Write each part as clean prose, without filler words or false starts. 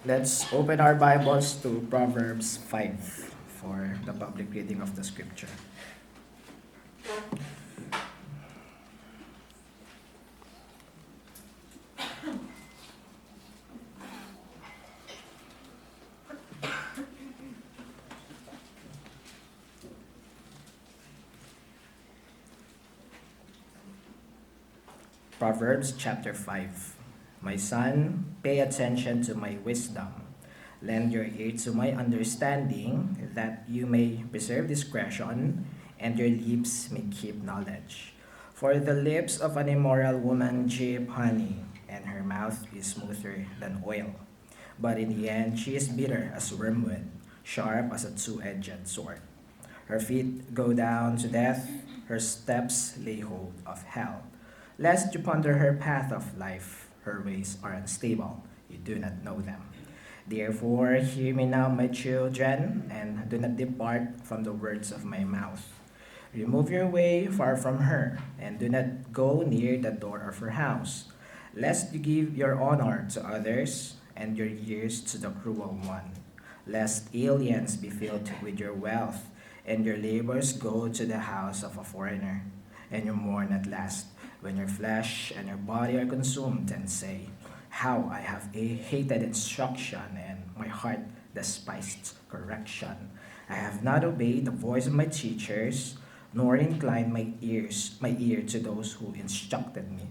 Let's open our Bibles to Proverbs 5 for the public reading of the scripture. Proverbs chapter 5. My son, pay attention to my wisdom. Lend your ear to my understanding, that you may preserve discretion, and your lips may keep knowledge. For the lips of an immoral woman drip honey, and her mouth is smoother than oil. But in the end she is bitter as wormwood, sharp as a two-edged sword. Her feet go down to death, her steps lay hold of hell. Lest you ponder her path of life, her ways are unstable, you do not know them. Therefore, hear me now, my children, and do not depart from the words of my mouth. Remove your way far from her, and do not go near the door of her house, lest you give your honor to others, and your years to the cruel one. Lest aliens be filled with your wealth, and your labors go to the house of a foreigner, and you mourn at last, when your flesh and your body are consumed, and say, how I have hated instruction, and my heart despised correction. I have not obeyed the voice of my teachers, nor inclined my ear to those who instructed me.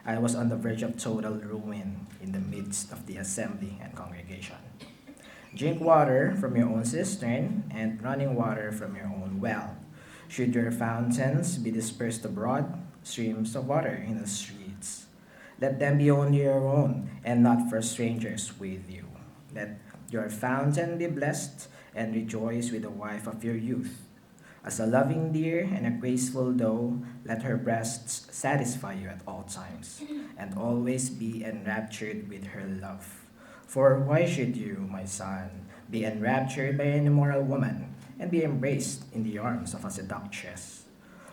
I was on the verge of total ruin in the midst of the assembly and congregation. Drink water from your own cistern, and running water from your own well. Should your fountains be dispersed abroad, streams of water in the streets, let them be only your own, and not for strangers with you. Let your fountain be blessed, and rejoice with the wife of your youth. As a loving deer and a graceful doe, let her breasts satisfy you at all times, and always be enraptured with her love. For why should you, my son, be enraptured by an immoral woman, and be embraced in the arms of a seductress?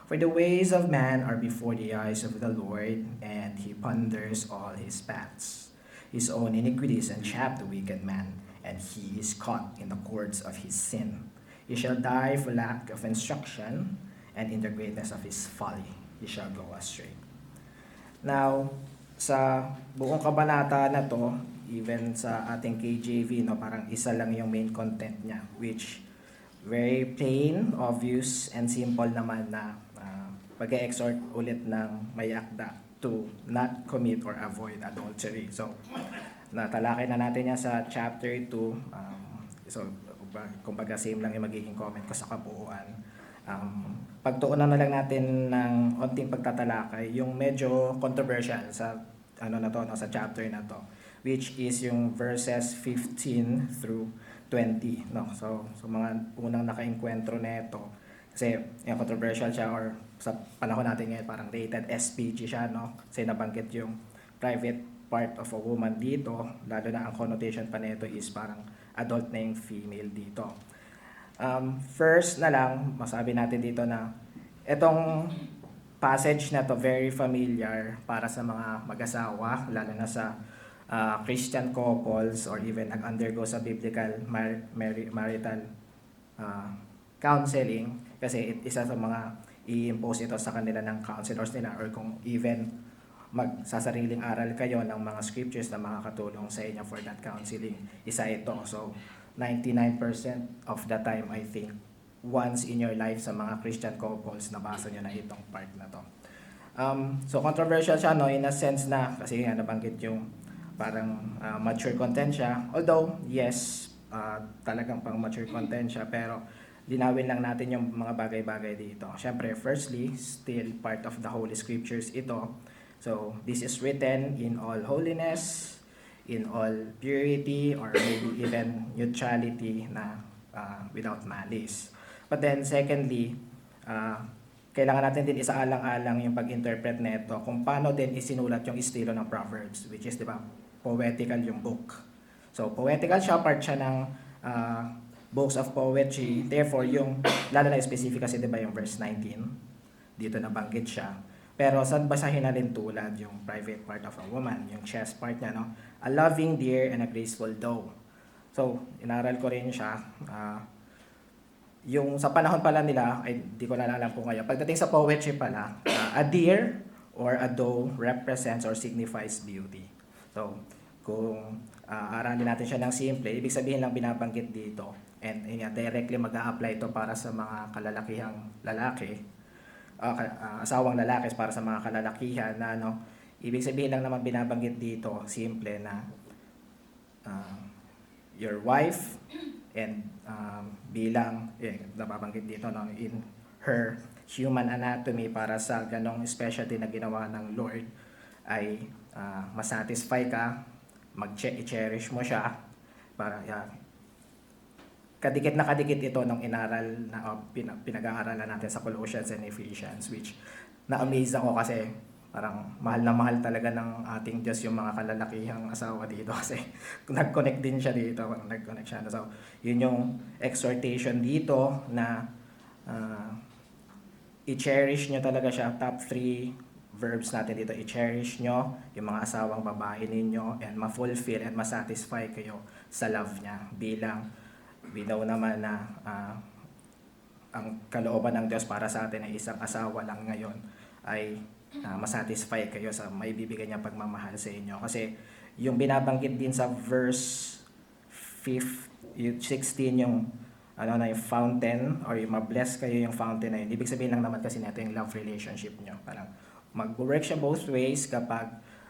For the ways of man are before the eyes of the Lord, and he ponders all his paths. His own iniquities entrap the wicked man, and he is caught in the cords of his sin. He shall die for lack of instruction, and in the greatness of his folly he shall go astray. Now, sa buong kabanata na to, even sa ating KJV, no, parang isa lang yung main content niya, which very plain, obvious, and simple naman na pag-exhort ulit ng may akda to not commit or avoid adultery. So, natalakay na natin yan sa chapter 2. So, kumbaga same lang yung magiging comment ko sa kabuuan. Pagtuunan na lang natin ng konting pagtatalakay, yung medyo controversial sa sa chapter na to, which is yung verses 15 through 20, no. So mga unang naka-enkwentro nito, kasi yung controversial siya, or sa panahon natin ngayon parang rated SPG siya, no. Kasi nabanggit yung private part of a woman dito, lalo na ang connotation pa nito is parang adult na yung female dito. First na lang, masabi natin dito na itong passage na to very familiar para sa mga mag-asawa, lalo na sa Christian couples, or even nag-undergo sa biblical marital counseling, kasi isa sa mga i-impose ito sa kanila ng counselors nila, or kung even magsasariling aral kayo ng mga scriptures na makakatulong sa inyo for that counseling, isa ito. So 99% of the time, I think, once in your life sa mga Christian couples, nabasa nyo na itong part na to. So controversial siya, no, in a sense na, kasi nga nabanggit yung parang mature content siya. Although, yes, talagang pang mature content siya, pero linawin lang natin yung mga bagay-bagay dito. Siyempre, firstly, still part of the Holy Scriptures ito. So, this is written in all holiness, in all purity, or maybe even neutrality na without malice. But then, secondly, kailangan natin din isaalang-alang yung pag-interpret nito kung paano din isinulat yung estilo ng Proverbs, which is, di ba, poetical yung book. So, poetical siya, part siya ng books of poetry. Therefore, yung, lalo na specific kasi, di ba, yung verse 19, dito nabanggit siya. Pero saan basahin natin tulad yung private part of a woman, yung chest part niya, no? A loving deer and a graceful doe. So, inaral ko rin siya. Yung sa panahon pala nila, ay di ko na alam kung ngayon. Pagdating sa poetry pala, a deer or a doe represents or signifies beauty. So, kung aralin natin siya ng simple, ibig sabihin lang binabanggit dito. And directly mag-a-apply ito para sa mga kalalakihang lalaki, asawang lalaki para sa mga kalalakihan na ibig sabihin lang naman binabanggit dito, simple na your wife and bilang nababanggit dito in her human anatomy para sa ganong specialty na ginawa ng Lord ay masatisfy ka, i-cherish mo siya para kadikit na kadikit ito nung inaral na pinag-aaralan natin sa Colossians and Ephesians, which na-amaze ako kasi parang mahal na mahal talaga ng ating Diyos yung mga kalalakihang asawa dito kasi nag-connect din siya dito, nag-connect siya. So, yun yung exhortation dito na i-cherish nyo talaga siya. Top 3 verbs natin dito, i-cherish nyo yung mga asawang babae ninyo and ma-fulfill and ma-satisfy kayo sa love niya bilang we know naman na ang kalooban ng Diyos para sa atin ay isang asawa lang ngayon ay masatisfy kayo sa may bibigay niya pagmamahal sa inyo. Kasi yung binabanggit din sa verse 16 yung yung fountain or yung ma-bless kayo yung fountain na yun. Ibig sabihin lang naman kasi nito yung love relationship nyo. Parang mag-work siya both ways kapag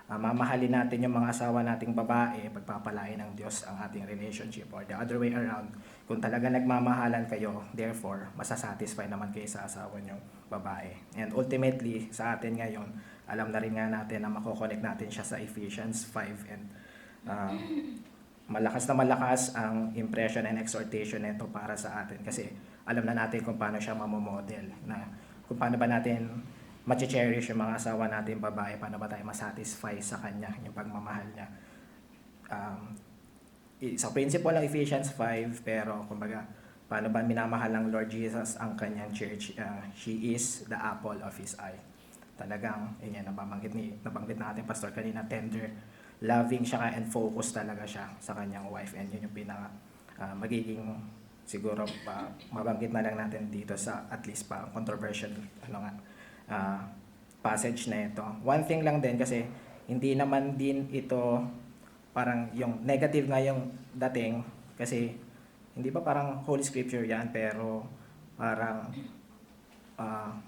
mamahalin natin yung mga asawa nating babae, pagpapalain ng Diyos ang ating relationship, or the other way around, kung talaga nagmamahalan kayo, therefore, masasatisfy naman kayo sa asawa nyong babae. And ultimately, sa atin ngayon, alam na rin nga natin na makokonect natin siya sa Ephesians 5 and malakas na malakas ang impression and exhortation nito para sa atin kasi alam na natin kung paano siya mamomodel, na kung paano ba natin ma-cherish yung mga asawa natin babae, paano ba tayo masatisfy sa kanya, yung pagmamahal niya. Sa principle ng Ephesians 5, pero kumbaga, paano ba minamahal ng Lord Jesus ang kanyang church? She is the apple of His eye. Talagang, yun yan, nabanggit na ating pastor kanina, tender, loving siya and focus talaga siya sa kanyang wife. And yun yung magiging siguro mabanggit na lang natin dito sa at least pa controversial passage na ito. One thing lang din kasi hindi naman din ito parang yung negative nga yung dating kasi hindi pa parang Holy Scripture yan pero parang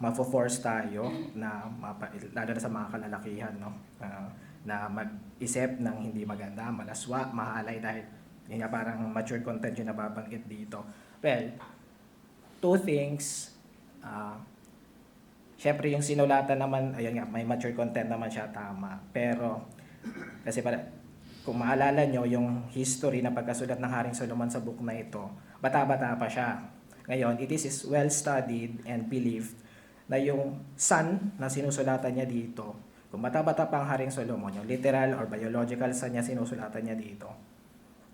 mafo-force tayo na lalo na sa mga kalalakihan na mag-isip ng hindi maganda, malaswa, mahalay dahil yun nga parang mature content yung nababanggit dito. Well, two things. Siyempre yung sinulatan naman, ayun nga, may mature content naman siya, tama. Pero, kasi kung maalala nyo, yung history na pagkasulat ng Haring Solomon sa book na ito, bata-bata pa siya. Ngayon, it is well studied and believed na yung son na sinusulatan niya dito, kung bata-bata pa ang Haring Solomon, yung literal or biological son niya sinusulatan niya dito,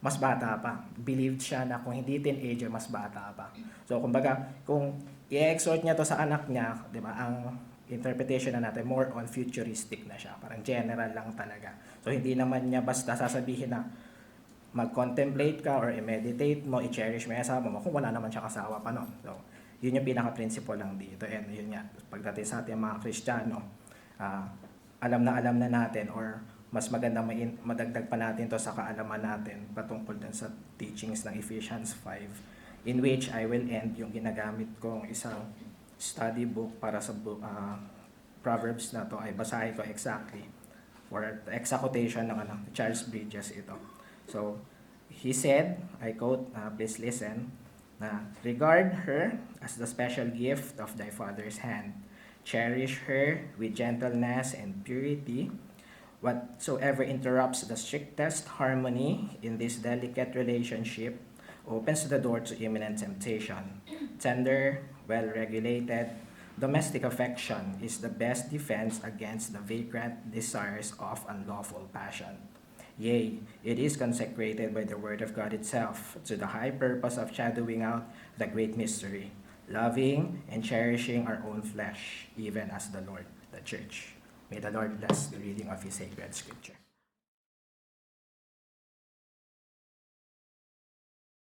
mas bata pa. Believed siya na kung hindi teenager, mas bata pa. So, kumbaga, kung i-exhort niya to sa anak niya, di ba, ang interpretation na natin, more on futuristic na siya. Parang general lang talaga. So, hindi naman niya basta sasabihin na mag-contemplate ka or i-meditate mo, i-cherish mo yung asawa mo kung wala naman siya kasawa pa nun. So, yun yung pinaka-principle lang dito. And yun nga, pagdating sa ating mga Kristiyano, alam na natin or mas maganda madagdag pa natin to sa kaalaman natin patungkol dun sa teachings ng Ephesians 5, in which I will end yung ginagamit kong isang study book para sa Proverbs na to ay basahin ko exactly for the exact quotation ng Charles Bridges ito. So, he said, I quote, please listen, na regard her as the special gift of thy father's hand. Cherish her with gentleness and purity. Whatsoever interrupts the strictest harmony in this delicate relationship opens the door to imminent temptation. Tender, well-regulated, domestic affection is the best defense against the vagrant desires of unlawful passion. Yea, it is consecrated by the Word of God itself to the high purpose of shadowing out the great mystery, loving and cherishing our own flesh, even as the Lord, the Church. May the Lord bless the reading of His sacred Scripture.